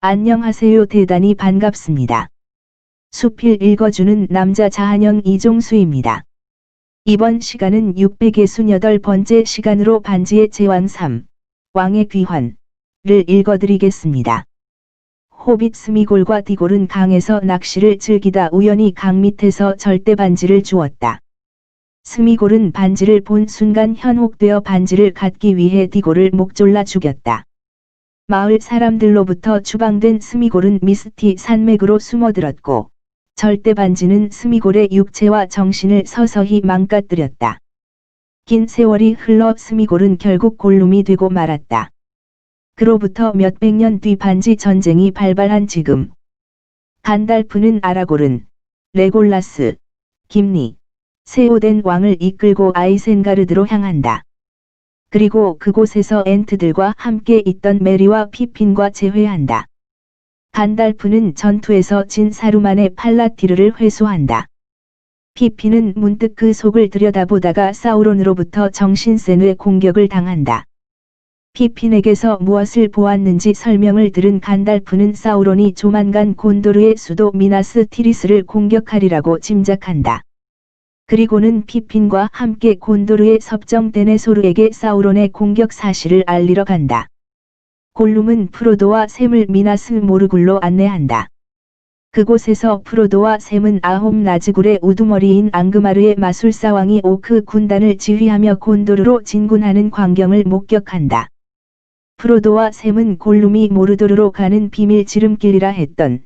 안녕하세요. 대단히 반갑습니다. 수필 읽어주는 남자 자한영 이종수입니다. 이번 시간은 668번째 시간으로 반지의 제왕 3, 왕의 귀환을 읽어드리겠습니다. 호빗 스미골과 디골은 강에서 낚시를 즐기다 우연히 강 밑에서 절대 반지를 주었다. 스미골은 반지를 본 순간 현혹되어 반지를 갖기 위해 디골을 목졸라 죽였다. 마을 사람들로부터 추방된 스미골은 미스티 산맥으로 숨어들었고 절대 반지는 스미골의 육체와 정신을 서서히 망가뜨렸다. 긴 세월이 흘러 스미골은 결국 골룸이 되고 말았다. 그로부터 몇백 년 뒤 반지 전쟁이 발발한 지금 간달프는 아라고른, 레골라스, 김리, 세오덴 왕을 이끌고 아이센가르드로 향한다. 그리고 그곳에서 엔트들과 함께 있던 메리와 피핀과 재회한다. 간달프는 전투에서 진 사루만의 팔라티르를 회수한다. 피핀은 문득 그 속을 들여다보다가 사우론으로부터 정신세뇌 공격을 당한다. 피핀에게서 무엇을 보았는지 설명을 들은 간달프는 사우론이 조만간 곤도르의 수도 미나스 티리스를 공격하리라고 짐작한다. 그리고는 피핀과 함께 곤도르의 섭정 데네소르에게 사우론의 공격 사실을 알리러 간다. 골룸은 프로도와 샘을 미나스 모르굴로 안내한다. 그곳에서 프로도와 샘은 아홈 나즈굴의 우두머리인 앙그마르의 마술사왕이 오크 군단을 지휘하며 곤도르로 진군하는 광경을 목격한다. 프로도와 샘은 골룸이 모르도르로 가는 비밀 지름길이라 했던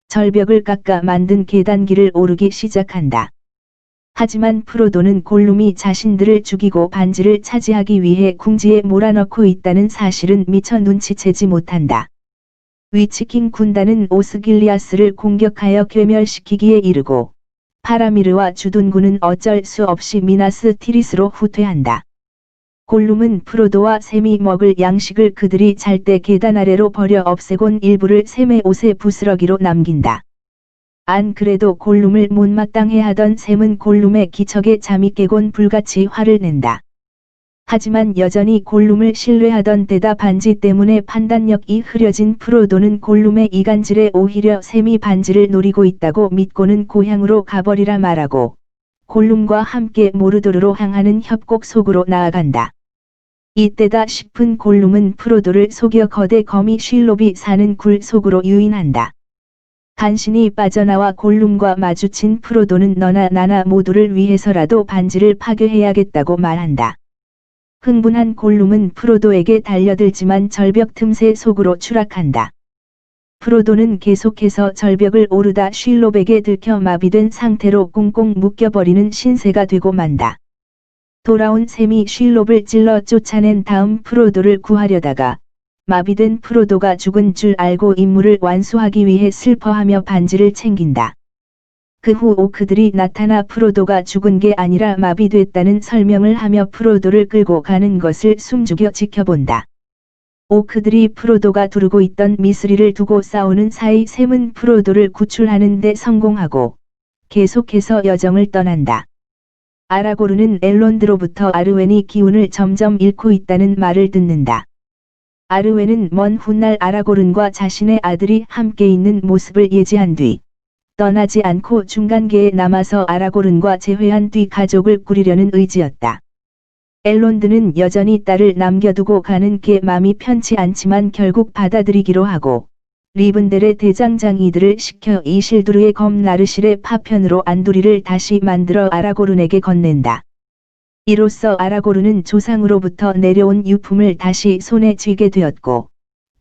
절벽을 깎아 만든 계단길을 오르기 시작한다. 하지만 프로도는 골룸이 자신들을 죽이고 반지를 차지하기 위해 궁지에 몰아넣고 있다는 사실은 미처 눈치채지 못한다. 위치킹 군단은 오스길리아스를 공격하여 괴멸시키기에 이르고 파라미르와 주둔군은 어쩔 수 없이 미나스 티리스로 후퇴한다. 골룸은 프로도와 샘이 먹을 양식을 그들이 잘 때 계단 아래로 버려 없애곤 일부를 샘의 옷에 부스러기로 남긴다. 안 그래도 골룸을 못마땅해 하던 샘은 골룸의 기척에 잠이 깨곤 불같이 화를 낸다. 하지만 여전히 골룸을 신뢰하던 데다 반지 때문에 판단력이 흐려진 프로도는 골룸의 이간질에 오히려 샘이 반지를 노리고 있다고 믿고는 고향으로 가버리라 말하고 골룸과 함께 모르도르로 향하는 협곡 속으로 나아간다. 이때다 싶은 골룸은 프로도를 속여 거대 거미 쉴롭이 사는 굴 속으로 유인한다. 간신히 빠져나와 골룸과 마주친 프로도는 너나 나나 모두를 위해서라도 반지를 파괴해야겠다고 말한다. 흥분한 골룸은 프로도에게 달려들지만 절벽 틈새 속으로 추락한다. 프로도는 계속해서 절벽을 오르다 쉴롭에게 들켜 마비된 상태로 꽁꽁 묶여버리는 신세가 되고 만다. 돌아온 샘이 쉴롭을 찔러 쫓아낸 다음 프로도를 구하려다가 마비된 프로도가 죽은 줄 알고 임무를 완수하기 위해 슬퍼하며 반지를 챙긴다. 그 후 오크들이 나타나 프로도가 죽은 게 아니라 마비됐다는 설명을 하며 프로도를 끌고 가는 것을 숨죽여 지켜본다. 오크들이 프로도가 두르고 있던 미스리를 두고 싸우는 사이 샘은 프로도를 구출하는 데 성공하고 계속해서 여정을 떠난다. 아라고르는 엘론드로부터 아르웬이 기운을 점점 잃고 있다는 말을 듣는다. 아르웬은 먼 훗날 아라고른과 자신의 아들이 함께 있는 모습을 예지한 뒤 떠나지 않고 중간계에 남아서 아라고른과 재회한 뒤 가족을 꾸리려는 의지였다. 엘론드는 여전히 딸을 남겨두고 가는 게 마음이 편치 않지만 결국 받아들이기로 하고 리븐델의 대장장이들을 시켜 이실두르의 검 나르실의 파편으로 안두리를 다시 만들어 아라고른에게 건넨다. 이로써 아라고르는 조상으로부터 내려온 유품을 다시 손에 쥐게 되었고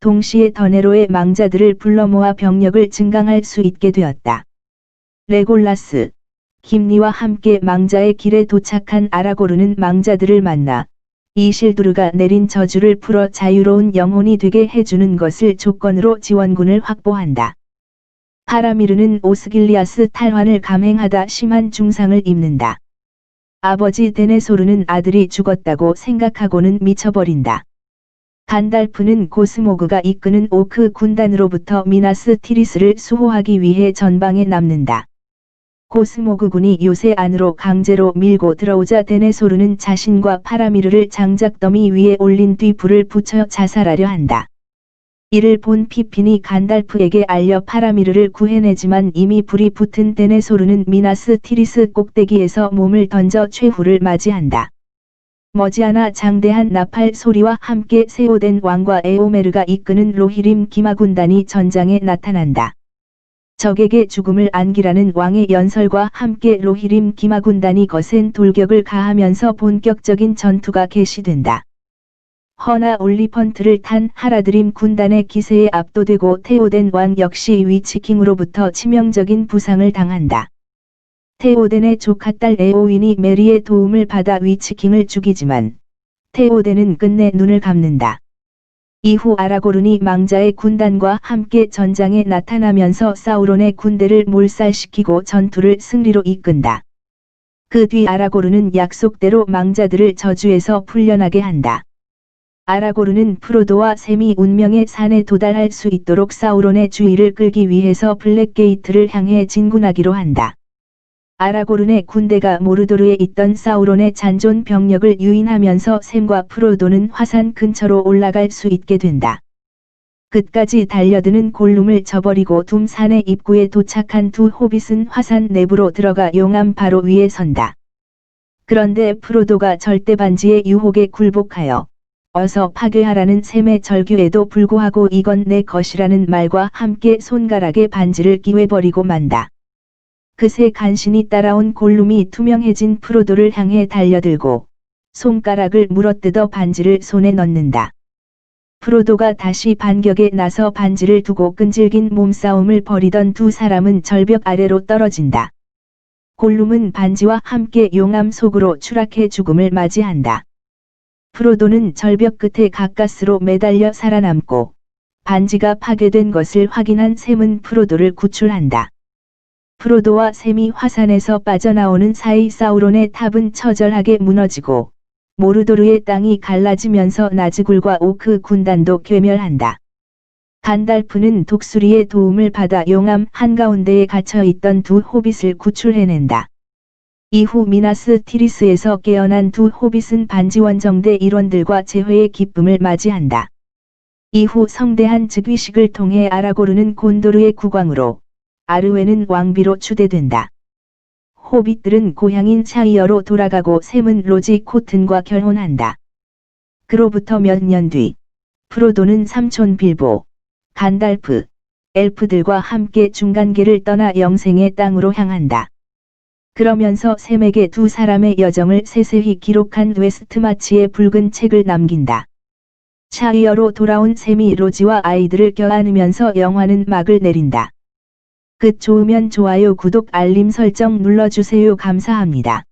동시에 더네로의 망자들을 불러 모아 병력을 증강할 수 있게 되었다. 레골라스, 김리와 함께 망자의 길에 도착한 아라고르는 망자들을 만나 이실두르가 내린 저주를 풀어 자유로운 영혼이 되게 해주는 것을 조건으로 지원군을 확보한다. 파라미르는 오스길리아스 탈환을 감행하다 심한 중상을 입는다. 아버지 데네소르는 아들이 죽었다고 생각하고는 미쳐버린다. 간달프는 고스모그가 이끄는 오크 군단으로부터 미나스 티리스를 수호하기 위해 전방에 남는다. 고스모그 군이 요새 안으로 강제로 밀고 들어오자 데네소르는 자신과 파라미르를 장작더미 위에 올린 뒤 불을 붙여 자살하려 한다. 이를 본 피핀이 간달프에게 알려 파라미르를 구해내지만 이미 불이 붙은 데네소르는 미나스 티리스 꼭대기에서 몸을 던져 최후를 맞이한다. 머지않아 장대한 나팔 소리와 함께 세오덴 왕과 에오메르가 이끄는 로히림 기마 군단이 전장에 나타난다. 적에게 죽음을 안기라는 왕의 연설과 함께 로히림 기마 군단이 거센 돌격을 가하면서 본격적인 전투가 개시된다. 허나 올리펀트를 탄 하라드림 군단의 기세에 압도되고 테오덴 왕 역시 위치킹으로부터 치명적인 부상을 당한다. 테오덴의 조카딸 에오윈이 메리의 도움을 받아 위치킹을 죽이지만 테오덴은 끝내 눈을 감는다. 이후 아라고른이 망자의 군단과 함께 전장에 나타나면서 사우론의 군대를 몰살시키고 전투를 승리로 이끈다. 그 뒤 아라고른은 약속대로 망자들을 저주에서 풀려나게 한다. 아라고른은 프로도와 샘이 운명의 산에 도달할 수 있도록 사우론의 주의를 끌기 위해서 블랙게이트를 향해 진군하기로 한다. 아라고른의 군대가 모르도르에 있던 사우론의 잔존 병력을 유인하면서 샘과 프로도는 화산 근처로 올라갈 수 있게 된다. 끝까지 달려드는 골룸을 저버리고 둠산의 입구에 도착한 두 호빗은 화산 내부로 들어가 용암 바로 위에 선다. 그런데 프로도가 절대 반지의 유혹에 굴복하여 어서 파괴하라는 샘의 절규에도 불구하고 이건 내 것이라는 말과 함께 손가락에 반지를 끼워버리고 만다. 그새 간신히 따라온 골룸이 투명해진 프로도를 향해 달려들고 손가락을 물어뜯어 반지를 손에 넣는다. 프로도가 다시 반격에 나서 반지를 두고 끈질긴 몸싸움을 벌이던 두 사람은 절벽 아래로 떨어진다. 골룸은 반지와 함께 용암 속으로 추락해 죽음을 맞이한다. 프로도는 절벽 끝에 가까스로 매달려 살아남고 반지가 파괴된 것을 확인한 샘은 프로도를 구출한다. 프로도와 샘이 화산에서 빠져나오는 사이 사우론의 탑은 처절하게 무너지고 모르도르의 땅이 갈라지면서 나즈굴과 오크 군단도 괴멸한다. 간달프는 독수리의 도움을 받아 용암 한가운데에 갇혀있던 두 호빗을 구출해낸다. 이후 미나스 티리스에서 깨어난 두 호빗은 반지원정대 일원들과 재회의 기쁨을 맞이한다. 이후 성대한 즉위식을 통해 아라고르는 곤도르의 국왕으로 아르웨는 왕비로 추대된다. 호빗들은 고향인 샤이어로 돌아가고 샘은 로지 코튼과 결혼한다. 그로부터 몇 년 뒤 프로도는 삼촌 빌보, 간달프, 엘프들과 함께 중간계를 떠나 영생의 땅으로 향한다. 그러면서 샘에게 두 사람의 여정을 세세히 기록한 웨스트마치의 붉은 책을 남긴다. 샤이어로 돌아온 샘이 로지와 아이들을 껴안으면서 영화는 막을 내린다. 끝 좋으면 좋아요 구독 알림 설정 눌러주세요. 감사합니다.